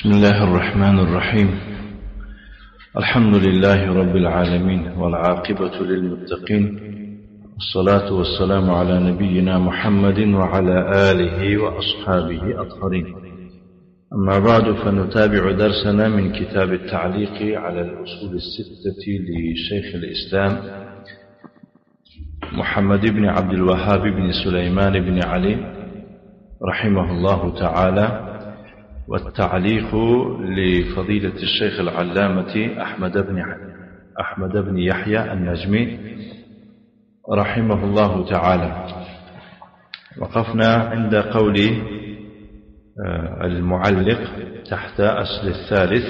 بسم الله الرحمن الرحيم. الحمد لله رب العالمين والعاقبة للمتقين، والصلاة والسلام على نبينا محمد وعلى آله وأصحابه أطهرين. أما بعد، فنتابع درسنا من كتاب التعليق على الأصول الستة لشيخ الإسلام محمد بن عبد الوهاب بن سليمان بن علي رحمه الله تعالى، والتعليق لفضيلة الشيخ العلامة أحمد بن يحيى النجمي رحمه الله تعالى. وقفنا عند قول المعلق تحت أصل الثالث.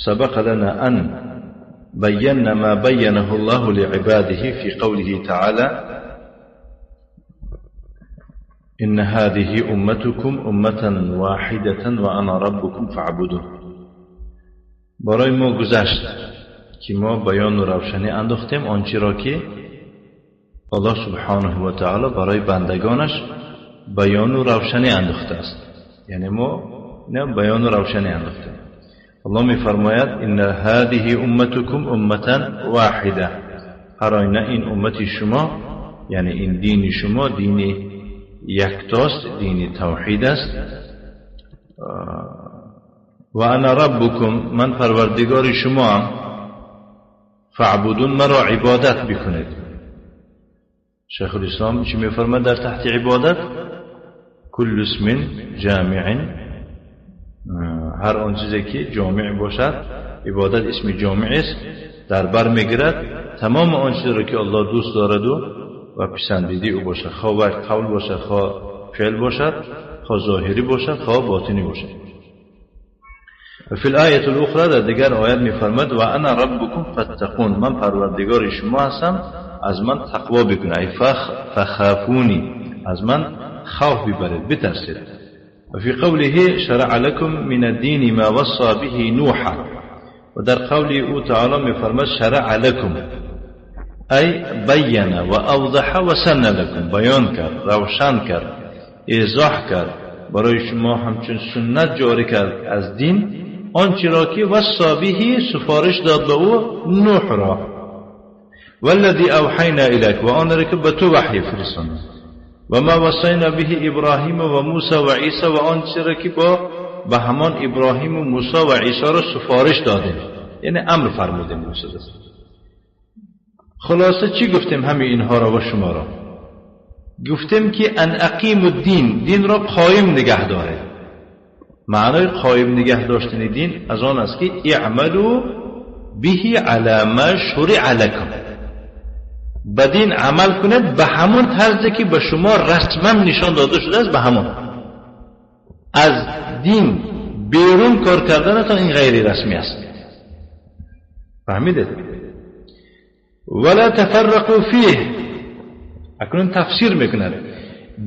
سبق لنا أن بينا ما بينه الله لعباده في قوله تعالى: إن هذه أمتكم أمة واحدة وأنا ربكم فاعبدون. برای ما گذشت که ما بیان و روشنی انداختیم آنچه را که الله سبحانه و تعالی برای بندگانش بیان و روشنی انداخته است. یعنی ما نه بیان و روشنی انداختیم. الله می فرماید: إن هذه أمتكم أمة واحدة. هر آینه این امت شما، یعنی این دین شما دین یکتاست، دین توحید است. و انا ربکم، من پروردگار شما هم. فاعبدون، مرا عبادت بکنید. شیخ الاسلام چی میفرماید در تحت عبادت؟ کل اسم جامع، هر آن چیزی که جامع باشد، عبادت اسم جامع است، در بر میگیرد تمام آن چیزی را که الله دوست دارد و پسندیده او باشد، خواه قول باشد، خواه فعل باشد، خواه ظاهری باشد، خواه باطنی باشد. و فی الآیه الاخرى، در دیگر آیت میفرماید: و انا ربکم فاتقون، من پروردگار شما هستم، از من تقوا بکنید. فخافونی، از من خوف ببرید، بترسید. و فی قوله: شرع لكم من الدین ما وصى به نوح، و در قول او تعالی میفرماید: شرع لكم، ای بین و اوضح و سن لكم، بیان کرد، روشن کرد، ایضاح کرد برای شما، همچون سنت جاری کرد از دین آنچه را که وصی به، سفارش داد به او نوح را. والذی اوحینا الیک، و آن را که به تو وحی فرستادیم. و ما وصینا به ابراهیم و موسی و عیسی، و آنچه را که به همان ابراهیم و موسی و عیسی را سفارش دادیم، یعنی امر فرمودیم. خلاصه چی گفتیم همه اینها را و شما را؟ گفتیم که ان اقیم الدین، دین را قایم نگه داره. معنای قایم نگه داشتن دین از آن است که اعملوا به علی ما شرع لکم، به دین عمل کنید به همون طرزی که به شما رسما نشان داده شده است. به همون، از دین بیرون کار کردن تا این غیر رسمی است. فهمیدید؟ ولا تفرقوا فیه. اکنون تفسیر میکنند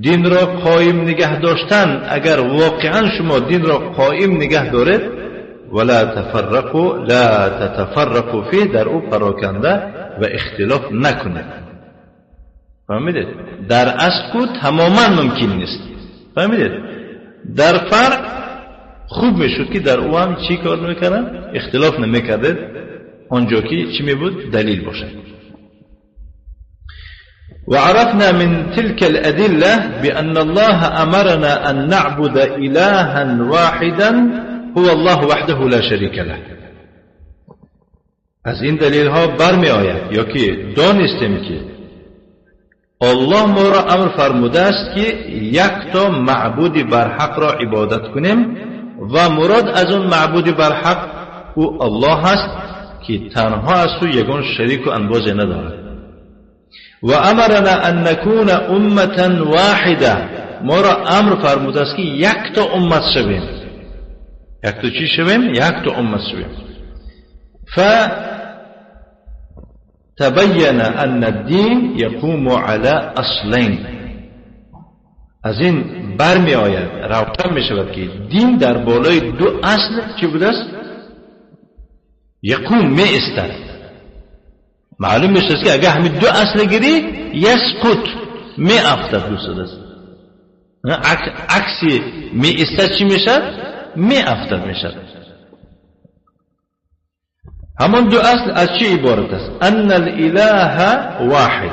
دین را قایم نگه داشتن، اگر واقعا شما دین را قایم نگه دارید، ولا تفرقوا، لا تتفرقوا فیه، در او پراکنده و اختلاف نکنید. فهمیدید؟ در اصل کو تماما ممکن نیست. فهمیدید؟ در فرق خوب میشد که در او هم چی کار میکردن؟ اختلاف نمیکردید آنجا که چی میبود؟ دلیل باشه. وعرفنا من تلك الأدلة بأن الله أمرنا أن نعبد إلها واحدا هو الله وحده لا شريك له. از این دلیل ها برمی آید یا که دانستیم که الله ما را امر فرموده است که یک تا معبود برحق را عبادت کنیم، و مراد از اون معبود برحق او الله هست که تنها است و یگان شریک و انبازی ندارد. و امرنا ان نكون امه واحده، ما را امر فرموده است که یک تا امت شویم. یک تا چی شویم؟ یک تا امت شویم. فتبين ان الدين يقوم على اصلين. از این برمی آید، روشن می شود که دین در بالای دو اصل چی بوده است؟ یقوم، می استد. معلوم میشه که اگه همین دو اصل گیری یسقط، می افتد دوست است. عکسی می استد چی میشد؟ میافتد میشد. همون دو اصل از چی عبارت است؟ ان الاله واحد،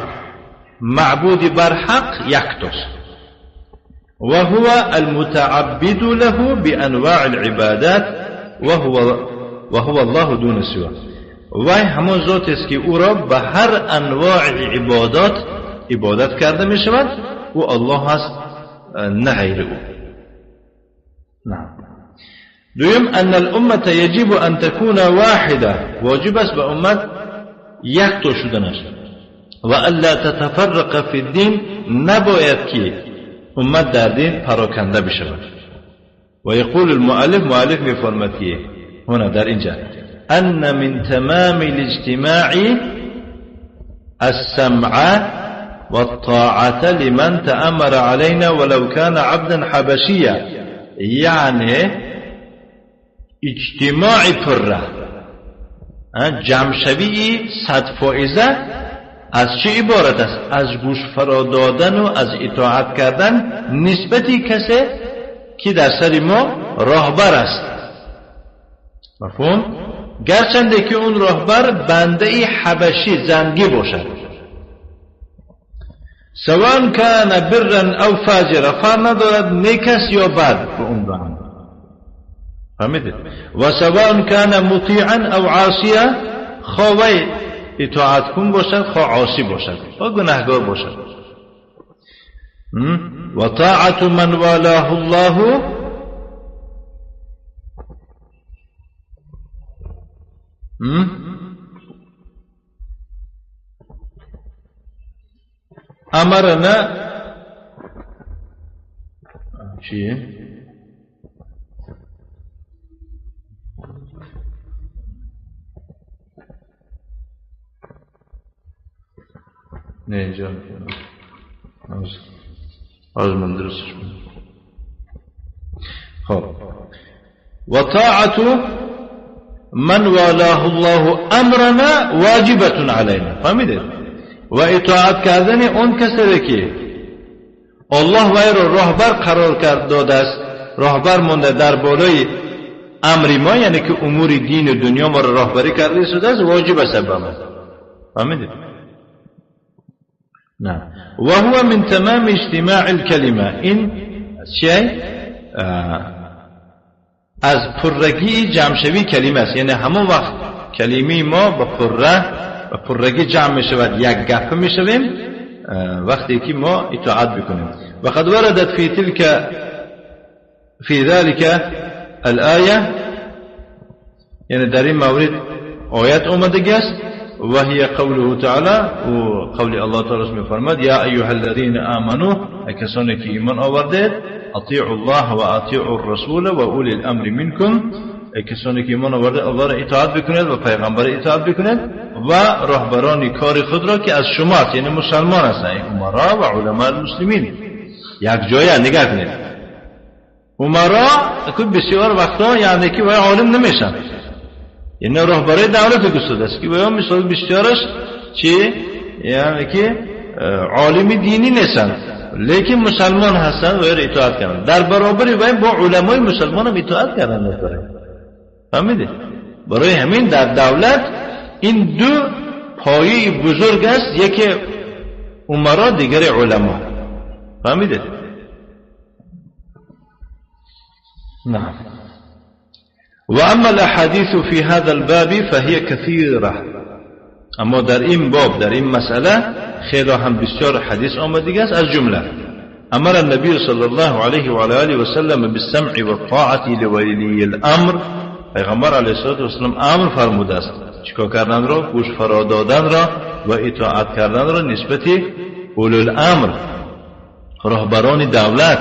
معبود بر حق یکتاست، و هو المتعبد له بانواع العبادات و هو الله دون سوا. وای همون ذات است که او را به هر انواع عبادت کرده می شود و الله هست نه غیر او. نعم. دویم ان الامه یجب ان تكون واحده، واجب است به امت یک تا شدنش، و الا تتفرق فی الدین، نباید که امت در دین پراکنده بشود. و یقول المؤلف میفرماید که هنا در اینجا ان من تمام الاجتماع السمع والطاعة لمن تأمر علينا ولو كان عبدا حبشيا، یعنی اجتماع پره جمعشوی 100% از چه عبارت است؟ از گوش فرا دادن و از اطاعت کردن نسبتی کسی که در سر ما راهبر است. مفهوم؟ گرچنده که اون راهبر بنده حبشی زنگی باشد، سواء کان برا او فاجرا، فرق ندارد نیک است یا بد به اون راهبر، فهمیدید؟ و سواء کان مطیعا او عاصیا، خواه اطاعت کن باشد خواه عاصی باشد و گناهگار باشد. و طاعت من والاه الله امرنا چیه؟ نه اینجا از من درستش کنم. خب و طاعت من والاه الله امرنا واجبتون علینا، فهمیدید؟ و اطاعت کردن اون کسی که الله وی را راهبر قرار داده است، راهبر مونده در بالای امر ما، یعنی که امور دین و دنیا ما را راهبری کرده شده است، واجب است بر ما، فهمیدید؟ نه. و هو من تمام اجتماع الكلمه، این چی؟ از پرگی جمع شوی کلمه است، یعنی همون وقت کلمه ما با پرگی جمع می شود، یک گپ می شویم وقتی که ما اطاعت بکنیم. و قد وردت فی ذلك الآیه، یعنی در این مورد آیت اومده است، و هی قوله تعالی، و قول الله تعالی می فرماد یا ایها الذین آمنوا، کسانی که ایمان آوردید، اطیعوا الله و اطیعوا الرسول و اولی الامر منکم، کسانی که ایمان آورده الله را اطاعت بکنید و پیغمبر اطاعت بکنید و رهبران کار خود را که از شما است، یعنی مسلمان هستند، امرا و علماء المسلمین. یک جای نگاه کنید، امرا که بسیار وقتا یعنی که وای عالم نمیشن، یعنی رهبرای دولت گسترده است که وای مثال بسیارش چی، یعنی که عالم دینی نیستن لیکن مسلمان هستن و اطاعت کردن، در برابر وای با علمای مسلمان هم اطاعت کردن میکنه، فهمیدید؟ برای همین در دولت این دو پایه بزرگ است، یکی امرا دیگر علما، فهمیدید؟ نعم. و اما الاحاديث في هذا الباب فهي كثيرة، اما در این باب، در این مسئله خیلی هم بسیار حدیث آمده است. از جمله امر النبی صلی الله علیه و آله و سلم بالسمع والطاعة لولی الامر، پیغمبر علیه السلام امر فرموده است چیکار کردن را؟ گوش فرا دادن را و اطاعت کردن را نسبت اولو الامر، رهبران دولت،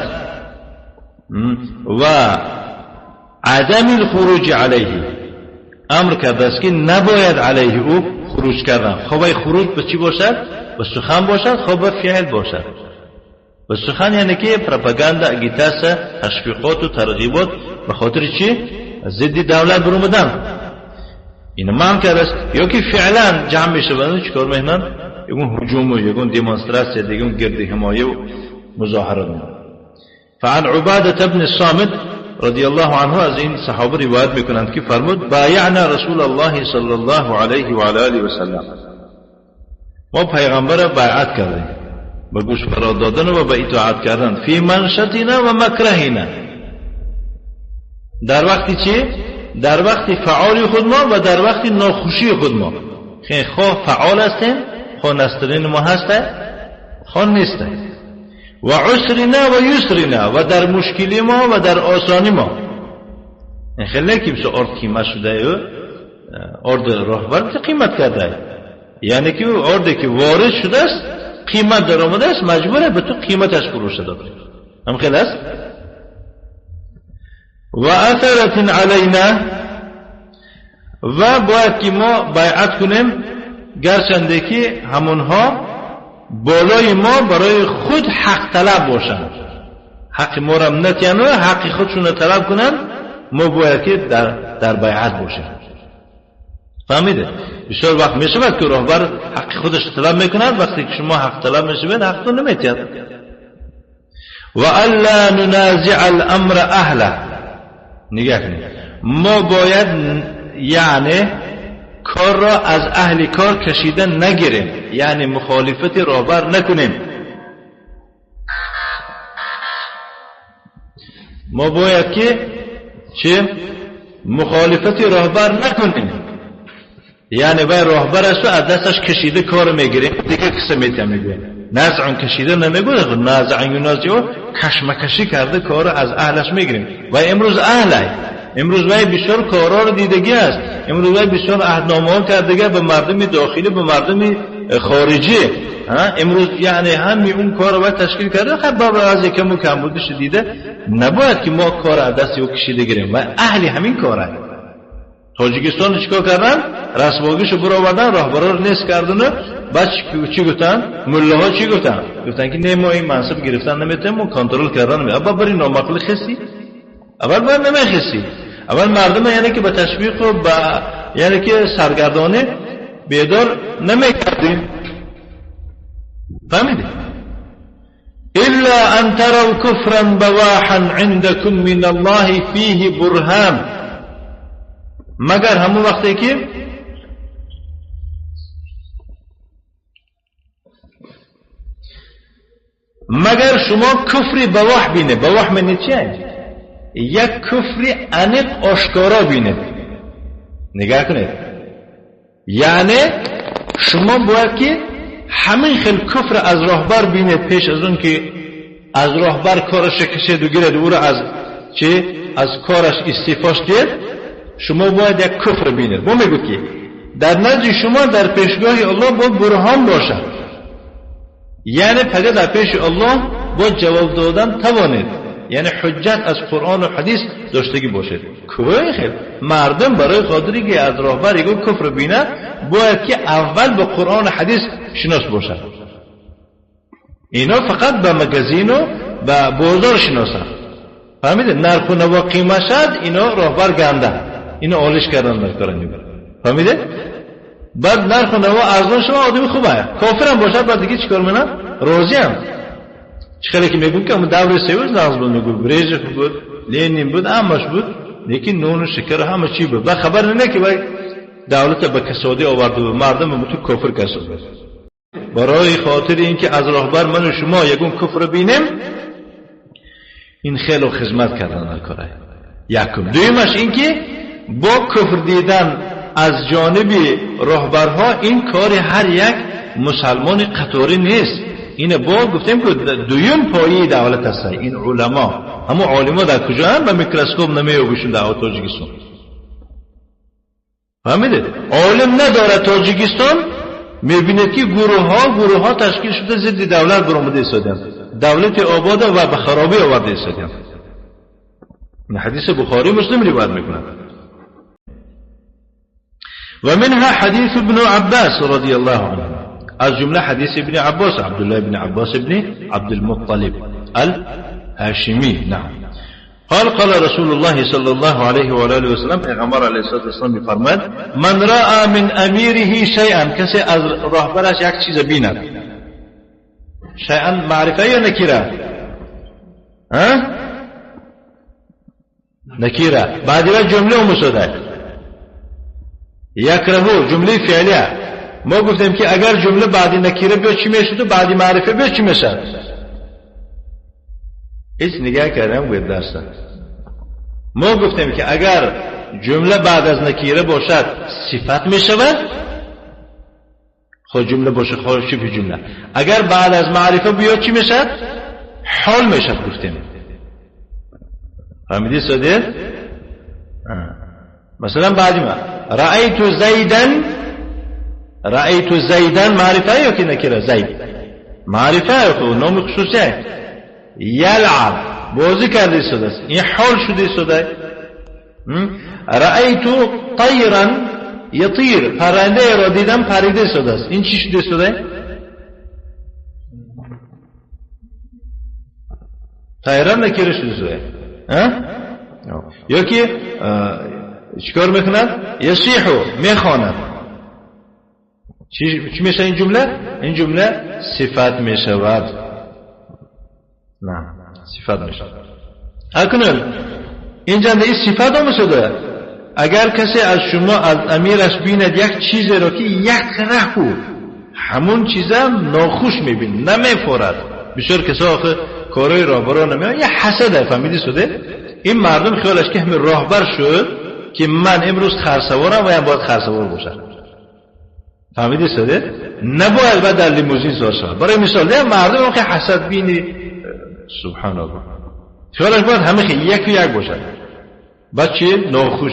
و عدم الخروج علیه، امر کرده است که نباید علیه او خروج کردن. خب خروج به چی باشد؟ به سخن باشد، خب به فعل باشد. به سخن یعنی که پروپاگاندا، اگیتاسا، تشویقات و ترغیبات به خاطر چی؟ ضد دولت برومدن، این ما کرده است. یا که فعلا جمع میشوند چیکار میکنن؟ یکون هجوم و یکون دیمونستراسیون، یکون گرد حمایه و مظاهره میکنن. فعن عبادة ابن الصامت رضی الله عنه از این صحابه روایت میکنند که فرمود بایعنا رسول الله صلی الله علیه و آله و سلم، ما پیغمبر را بیعت کردیم به گوش فرا دادن و به اطاعت کردن فی منشتنا و مکرهنا، در وقتی چی؟ در وقتی فعال خود ما و در وقتی ناخوشی خود ما. خواه فعال هستیم، خواه نسترین ما هسته، خواه نیسته. و عسرنا و یسرنا، و در مشکلی ما و در آسانی ما. این خیلی که بسه ارد قیمت شده، ارد راهبر قیمت کرده، یعنی که اردی که وارد شده است قیمت در آمده است، مجبوره به تو قیمتش فروش داده. هم خیلی است. و اثرت علینا، و باید که ما بیعت کنیم گرچنده که همونها بالای ما برای خود حق طلب باشند، حق ما را نتیانو حق خودشون طلب کنند، ما باید که در بیعت باشیم. فهمیده؟ بسیار وقت می شود که راهبر حق خودش طلب میکند، وقتی که شما حق طلب میشوید حقتون نمیتید. و الا ننازع الامر اهله، نگاه کنید، ما باید یعنی کار را از اهل کار کشیدن نگیریم، یعنی مخالفت راهبر نکنیم. ما باید که چه؟ مخالفت راهبر نکنیم، یعنی باید راهبر است و از دستش کشیده کار میگیریم، دیگه کسی میگیم نزعن کشیده نمیگوید، نزعن ینازعو کشمکشی کرده کار از اهلش میگیریم. و امروز اهله، امروز وای بسیار کارا رو دیدگی است، امروز وای بسیار عهدنامه ها کردگی به مردم داخلی به مردم خارجی. امروز یعنی همین اون کار رو تشکیل کرده، خب بابا از یکم کمبودش دیده، نباید که ما کار از دست او کشیده گیریم. و اهل همین کاره. تاجیکستان چیکار کردن؟ رسواگیشو برو آوردن، راهبرا رو نیست کردن. بعد چی گفتن؟ ملاها چی گفتن؟ گفتن که نه ما این منصب گرفتن نمیتونیم، ما کنترل کردن نمیتونیم. ابا بری نامقل خسی، اول باید نمیخسی، اول مردم یعنی که به تشویق و یعنی که سرگردانه بیدار نمیکردیم. فهمیدی؟ الا ان تروا كفرا بواحا عندكم من الله فيه برهان، مگر همون وقتی که مگر شما کفری بواح بینه. بواح معنی چیه؟ یک کفری انق آشکارا بینه. نگاه کنید، یعنی شما باید که همین خیل کفر از راهبر بینه پیش از اون که از راهبر کارش کشید و گیرد او را از چه؟ از کارش استعفاش دید. شما باید یک کفر بینید. ما میگو که در نزد شما در پیشگاه الله باید برهان باشد، یعنی فقط در پیش الله باید جواب دادن توانید، یعنی حجت از قرآن و حدیث داشتگی باشد. کوی خیلی مردم برای خاطری که از راهبر یکو کفر بینه باید که اول به قرآن و حدیث شناس باشد. اینا فقط به مگزین و به بازار شناسن. فهمیده؟ نرخ و نوا قیمت شد اینا راهبر گنده، اینا آلش کردن در کار میبرن. فهمیده؟ بعد نرخ و نوا ارزان شما آدمی خوبه، کافر هم باشد بعد دیگه چیکار میکنن؟ راضی هم. چخیلی که میگون که اون دور سیوز ناز بود، میگون بریج بود، لینین بود، همش بود، لیکن نون و شکر همه چی بود. و خبر نه که باید دولت به کسادی آورده و مردم به تو کفر کساده. برای خاطر اینکه از راهبر من و شما یکون کفر بینیم، این خیلی خدمت کردن در کاره. یکم. دویمش اینکه با کفر دیدن از جانب راهبرها این کار هر یک مسلمان قطاری نیست. اینه با گفتیم که دویم پایی دولت هست. این علما، همون عالما در کجا هم به میکروسکوپ نمیوگشون در تاجیکستان. فهمیده؟ عالم نداره تاجیکستان، میبینید که گروه ها تشکیل شده ضد دولت برآمده ایستادن. دولت آباد و به خرابی آورده ایستادن. این حدیث بخاری مسلم روایت میکنند. و منها حدیث ابن عباس رضی الله عنه، از جمله حدیث ابن عباس، عبدالله ابن عباس ابن عبد المطلب الهاشمی. نعم. قال رسول الله صلی الله علیه و آله و سلم، پیغمبر علیه الصلاه والسلام میفرماید من رأى من امیره شیئا، کسی از راهبرش یک چیز بیند. شیئا معرفه یا نکره؟ نکیره. بعدی وقت جمله مسوده. یکرهو جمله فعلیه. ما گفتیم که اگر جمله بعدی نکیره بیاد چی میشه تو بعدی معرفه بیاد چی میشه؟ هیچ نگاه کردم گوید درسته. ما گفتیم که اگر جمله بعد از نکیره باشد صفت میشود، خود جمله باشه خود شبه جمله. اگر بعد از معرفه بیاد چی میشد؟ حال میشد. گفتیم فهمیدی ساده؟ مثلا بعدی ما رأیت زیدن معرفه یا که نکره؟ زید معرفه یا که نام خصوصیه. یلعب بازی کرده ساده است، این حال شده ساده. رأیت طیرا یطیر پرنده را دیدم پریده ساده است، این چی شده ساده؟ طیرا نکره شده ساده. یا که چیکار میکند؟ یصیحو میخواند. چی میشه این جمله؟ این جمله صفت میشود. نه صفت میشود. اکنون اینجا این صفت هم شده. اگر کسی از شما از امیرش بیند یک چیزی را که یکرهو همون چیزا ناخوش میبین نمیفورد، بسیار کسی آخه کارهای راهبرا نمیان، یه حسده. فهمیدی شده؟ این مردم خیالش که همین راهبر شد که من امروز خرسوارم و هم باید خرسوار باشم. فهمیدی شده؟ نباید بعد در لیموزین سوار شد. برای مثال ده مردم که حسد بینی سبحان الله خیالش باید همه خیلی یک و یک باشد. بعد چی؟ ناخوش.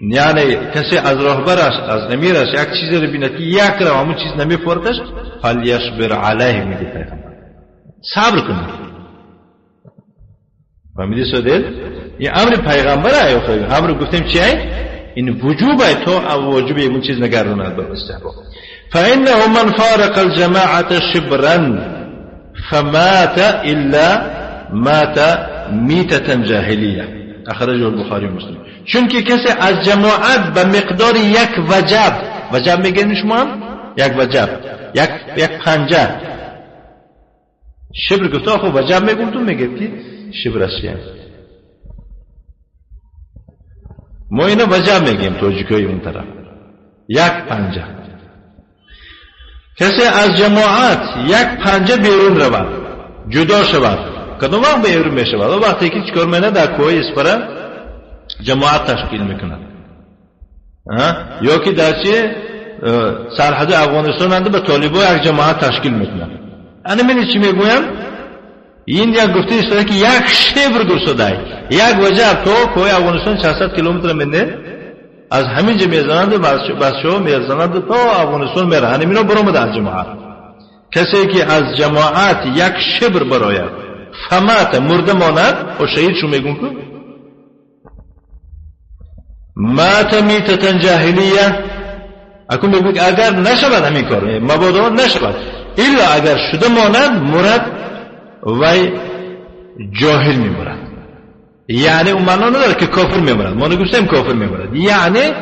یعنی کسی از راهبرش از امیرش یک چیزی رو بیند که یک را همون چیز نمیفوردش، فلیصبر علیه میگه پیغمبر، صبر کنید. فهمیدی شده؟ این امر پیغمبره یا خیلی امر گفتیم چیه؟ این وجوبه تو واجب اون چیز نگرداند به استحباب. فانه من فارق الجماعه شبرا فمات الا مات میتة جاهلیه. اخرجه البخاری و مسلم. چون که کسی از جماعت به مقدار یک وجب میگن شما یک وجب یک پنجه شبر گفته آخو وجب میگم تو میگه که شبر است. ما اینا وجب میگیم توجیه‌های اون طرف یک پنجه. کسی از جماعت یک پنجه بیرون رود جدا شود، کدوم وقت بیرون میشود؟ و وقتی که چیکار میکنه در کوه اسپره جماعت تشکیل میکنه، یا که در چه سرحد افغانستان انده به طالبان یک جماعت تشکیل میکنه. انا من چی میگویم؟ این یک گفته است که یک شبر گرسوده یک وجب تو کوه افغانستان 600 کیلومتر منده از همین جا میزنند بسشو میزنند تا افغانستان میره. همینو برآمده از جماعت. کسی که از جماعت یک شبر براید فمات مرده ماند و شهید شو میگون که مات میتة جاهلیه. اکنون بگوید اگر نشود همین کار مبادا نشود الا اگر شده ماند مرد وی جاهل میمرد. یعنی اون معنا نداره که کافر میمرد، ما نگوشتیم کافر میمرد، یعنی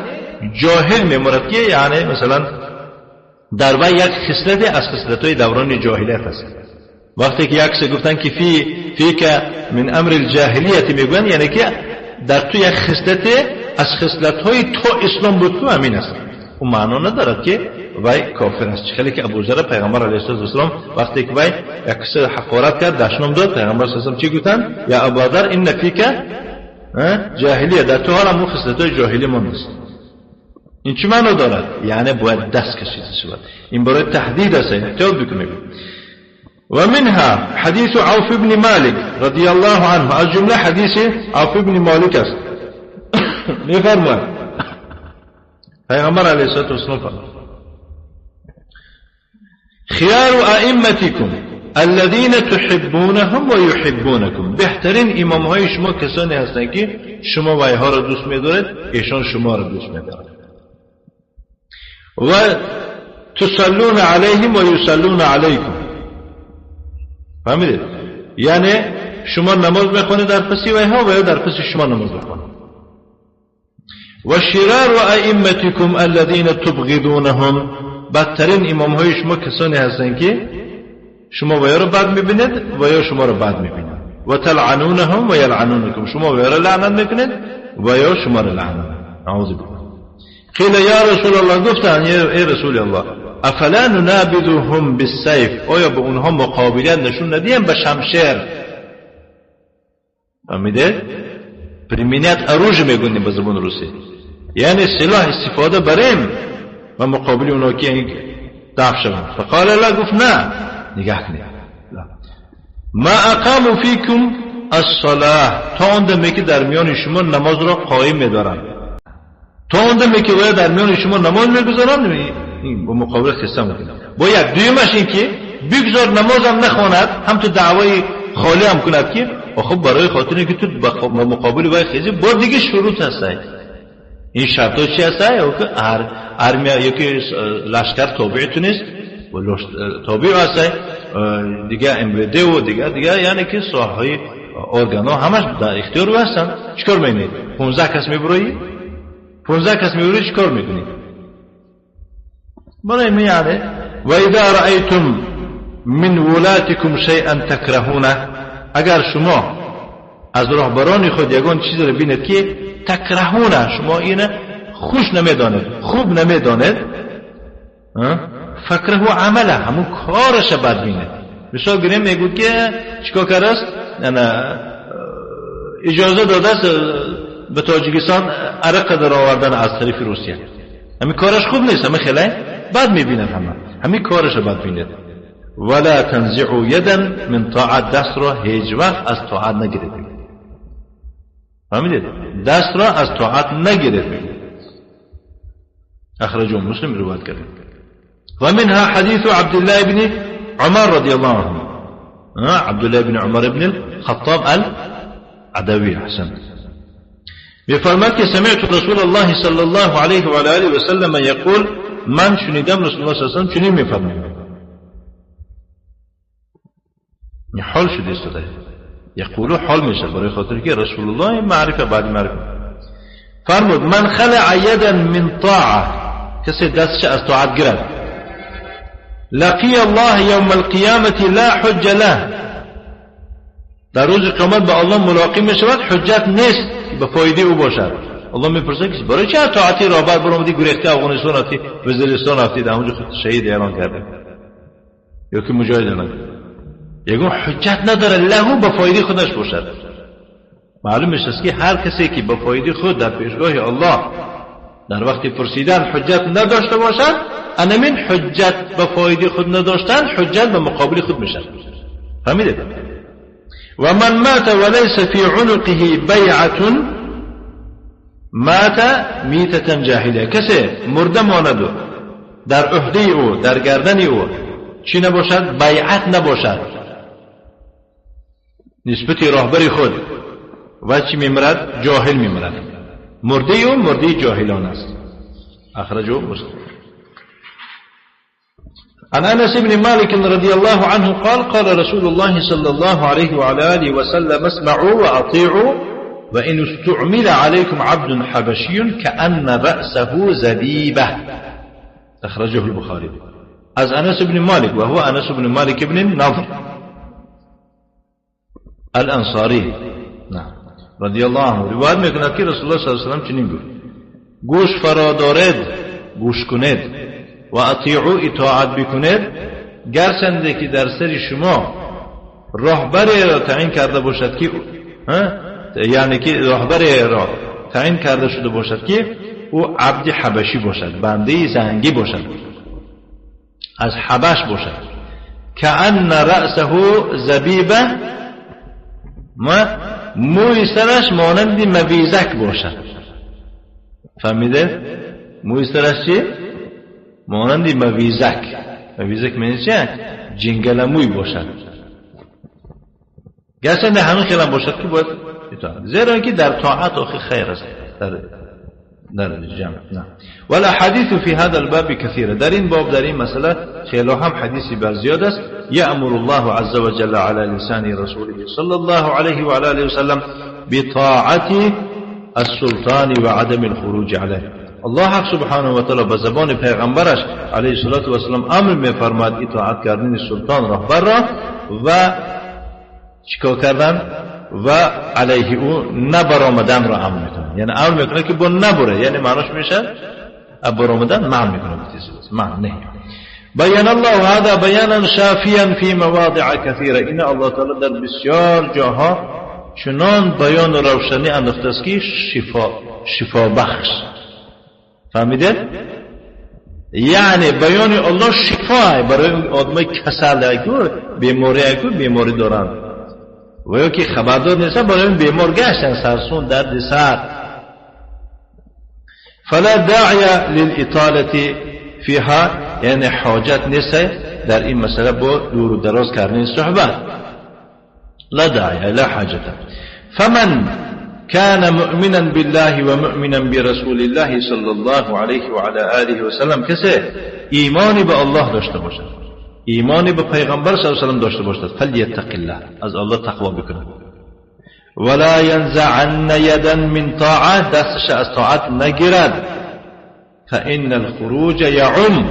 جاهل میمرد که یعنی مثلا در وی یک خصلت از خصلت‌های دوران جاهلیت است. وقتی که یک گفتن که فی که من امر الجاهلیت میگن یعنی که در تو یک خصلت از خصلت‌های تو اسلام بود تو همین است. اون معنا نداره که وی کافر است. خیلی که ابوذر پیغمبر علیه السلام وقتی که وی یک کسی حقارت کرد دشنام داد، پیغمبر صلی الله علیه و آله چی گفتن؟ یا ابوذر این فیک جاهلیه، در تو حال هم خصلت‌های جاهلی ما نیست. این چی معنی دارد؟ یعنی باید دست کشیده شود. این برای تهدید است، احتیاط بکنید. و منها حدیث عوف بن مالک رضی الله عنه، از جمله حدیث عوف بن مالک است. میفرماید پیغمبر علیه الصلاه و السلام فرمود خيار ائمتكم الذين تحبونهم ويحبونكم، بهترین امام های شما کسانی هستند که شما و اینها را دوست می‌دارید، ایشان شما را دوست می‌دارند. و تصلون علیهم و یصلون علیکم. فهمیدید؟ یعنی شما نماز میخونید در پسی و اینها و یا در پسی شما نماز میخونید. و شرار ائمتکم الذین تبغضونهم، بدترین امام های شما کسانی هستند که شما و یا را بد میبینید و یا شما را بد میبینید. و تلعنونهم و یلعنونکم، شما وی را لعنت میکنید و یا شما را لعنت. اعوذ بالله. قیل یا رسول الله، گفتن ای رسول الله، افلا ننابذهم بالسیف، آیا به اونها مقابلیت نشون ندیم به شمشیر؟ فهمیده؟ پریمینیت اروج میگونیم به زبان روسی، یعنی سلاح استفاده بریم و مقابل اونها که دفع شوند. فقال لا، گفت نه، نگاه کنید، ما اقاموا فیکم الصلاه، تا اندمی که در میان شما نماز را قائم می‌دارند، تا اندمی که باید در میان شما نماز می‌گذارند، این با مقابل قصه می‌کنه. باید دویمش این که بگذار نماز هم نخواند، هم تو دعوای خالی هم کند که خب برای خاطر اینکه تو با مقابل وای خیزی با دیگه شروط هست. این شرطا چی هست؟ یا که ارمیا یا که لشکر تابع تونست و تابع هست دیگه امبده و دیگه یعنی که ساحهای ارگانا همش در اختیار هستن. چیکار می‌کنی؟ 15 کس میبری؟ 15 کس میبری چیکار می‌کنی؟ برای میاره و اذا رأیتم من ولاتکم شیئا تکرهونه، اگر شما از رهبران خود یگان چیزی رو بینید که تکرهونه، شما اینه خوش نمیدانید، خوب نمیدانید، فکرهو عمله، همون کارش بد بینید. مثلا گریم میگود که چیکار کرده است؟ اجازه داده است به تاجیکستان عرق در آوردن از طریق روسیه، همین کارش خوب نیست، همین خیلی بد میبینید، همین کارش بد بینید. ولا تنزعوا يدا من طاعت، دست را هیچ وقت از طاعت نگیرید. فهمیدید؟ دست را از طاعت نگیرید. اخرجه مسلم روایت کرده. و منها حدیث عبد الله بن عمر رضی الله عنه، عبد الله بن عمر بن الخطاب العدوي، احسن، میفرماید که سمعت رسول الله صلی الله علیه و آله و سلم یقول، من شنیدم رسول الله صلی الله علیه و سلم چنین میفرماید، حال شده است ده یقولو حال میشه برای خاطر که رسول الله معرفه بعد معرفه فرمود من خلع یدا من طاعه، کسی دستش از طاعت گرفت، لقی الله یوم القیامة لا حج له، در روز قیامت با الله ملاقات میشود، حجت نیست به فایده او باشد. الله میپرسه که برای چه طاعتی رابط برآمدی، گریخته افغانستان رفتی، وزیرستان رفتی، در اونجا خود شهید اعلان کرده یا که مجاهد اعلان کرده، یگون حجت نداره له به فایده خودش باشد. معلوم است که هر کسی که به فایده خود در پیشگاه الله در وقت پرسیدن حجت نداشته باشد، انمین حجت به فایده خود نداشتن حجت به مقابل خود میشد. فهمیدید؟ و من مات وليس في عنقه بیعة مات میتة جاهلیه، کسی مرده ماند در عهده او در گردن او چی نباشد؟ بیعت نباشد نسبت راهبر خود، و چی میمرد؟ جاهل میمرد، مرده او مرده جاهلان است. اخرجه مسلم. عن انس بن مالك رضي الله عنه قال قال رسول الله صلى الله عليه وعلى آله وسلم اسمعوا وأطيعوا وإن استعمل عليكم عبد حبشي كأن رأسه زبيبة. أخرجه البخاري. از انس بن مالك وهو انس بن مالك بن النضر الانصاري نعم رضی الله عنه روایت میکند که رسول الله صلی الله علیه و سلم چنین گفت: گوش فرا دارد گوش کنید و اطیعوا اطاعت بکنید، گرچنده که در سر شما راهبری را تعیین کرده باشد که یعنی که راهبری را تعیین کرده شده باشد که او عبد حبشی باشد، بنده زنگی باشد، از حبش باشد، کأن رأسه زبیبه، موی سرش مانند مویزک باشد. فهمیده؟ موی سرش چی؟ مانند مویزک. مویزک معنی چیه؟ جنگل موی باشد. گرچه همین خیلی باشد که باید اطاعت، زیرا اینکه در طاعت آخر خیر است در جمع. نه. والاحاديث في هذا الباب كثيره، در این باب در این مسئله خیلی هم حدیثی بر زیاد است. یأمر الله عز وجل على لسان رسوله صلى الله عليه وعلى اله وسلم بطاعة السلطان وعدم الخروج عليه. الله سبحانه و تعالی به زبان پیغمبرش علیه الصلاة و السلام امر می‌فرماید اطاعت کردن سلطان رهبر را و چیکار کردن و علیه او نبرآمدن را امر میکنه، یعنی امر میکنه که با نبره، یعنی معناش میشه برآمدن منع میکنه. منع نه. بیان الله هذا بیانا شافیا فی مواضع کثیره. این الله تعالی در بسیار جاها چنان بیان و روشنی انداخته است که شفا بخش. فهمیدید؟ یعنی بیان الله شفا برای آدمای کسل کو بیماری کو بیماری دارن و یا که خبردار نیستن برای بیمار گشتن سرسون درد سر. فلا داعی للاطاله فيها، یعنی حاجت نیست در این مسئله با دور و دراز کردن صحبت. لا داعی لا حاجت. فمن كان مؤمنا بالله ومؤمنا برسول الله صلى الله عليه وعلى آله وسلم، کسی ایمانی به الله داشته باشد، ایمانی به پیغمبر صلی الله علیه و سلم داشته باشد، فلیتق الله، از الله تقوا بکنه. ولا ينزعن يدا من طاعه، دستش از طاعت نگیرد. فإن الخروج يعم،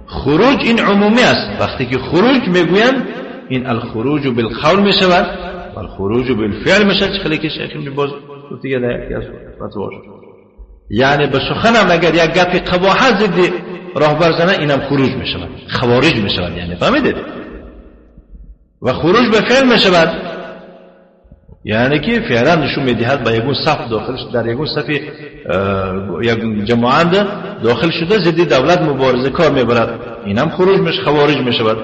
خروج این عمومی است. وقتی که خروج میگویم این الخروج بالقول میشود و الخروج بالفعل میشود. خیلی که شیخ ابن باز دیگه در فتواش، یعنی به سخنم اگر یک گپ قباحت ضد راهبر زنه اینم خروج میشود، خوارج میشود. یعنی فهمیدید؟ و خروج به فعل میشود، یعنی که فعلا نشون میدهد به یگون صف داخلش، در یگون صف یک جماعت داخل شده ضد دولت مبارزه کار میبرد، اینم خروج میشه، خوارج میشود.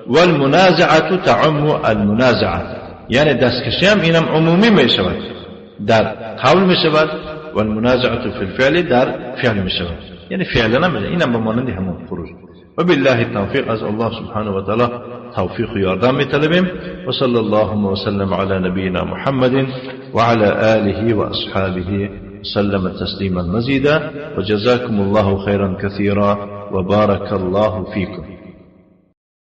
والمنازعه تعم المنازعه، یعنی دستکشی هم اینم عمومی میشود، در قول میشود. والمنازعه فی الفعل در فعل میشود، یعنی فعلا هم اینم به مانند همون خروج. و بالله التوفیق، از الله سبحانه و تعالی توفیق و یاردم میطلبیم. و صلی الله و سلم علی نبینا محمد و علی آله و اصحابه سلم تسلیما مزیدا. و جزاکم الله خیرا کثیرا و بارک الله فیکم.